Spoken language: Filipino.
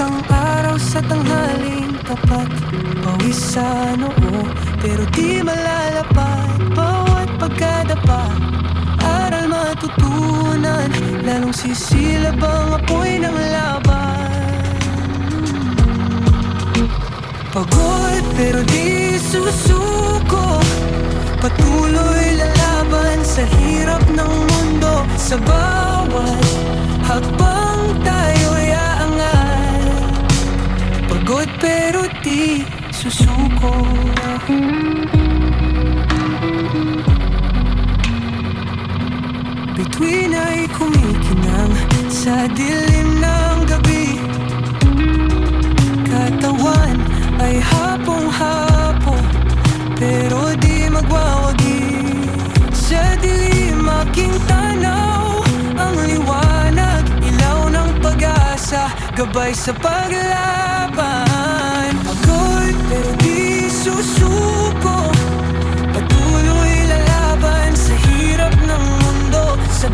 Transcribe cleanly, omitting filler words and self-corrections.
Isang araw sa tanghaling tapat, pawis sa noo, pero di malalapat. Bawat pagkadapa, aral matutunan, lalong sisilab ang apoy ng laban. Pagod pero di susuko, patuloy lalaban sa hirap ng mundo. Sa bawat hakbang tayo'y aangat. Pagod pero di susuko. Bituin ay kumikinang sa dilim ng gabi. Katawan ay hapong-hapo, pero di magwawagi. Sa dilim aking tanaw, ang liwanag, ilaw ng pag-asa, gabay sa paglaban. Pagod pero di susuko, patuloy lalaban sa hirap ng mundo. Sa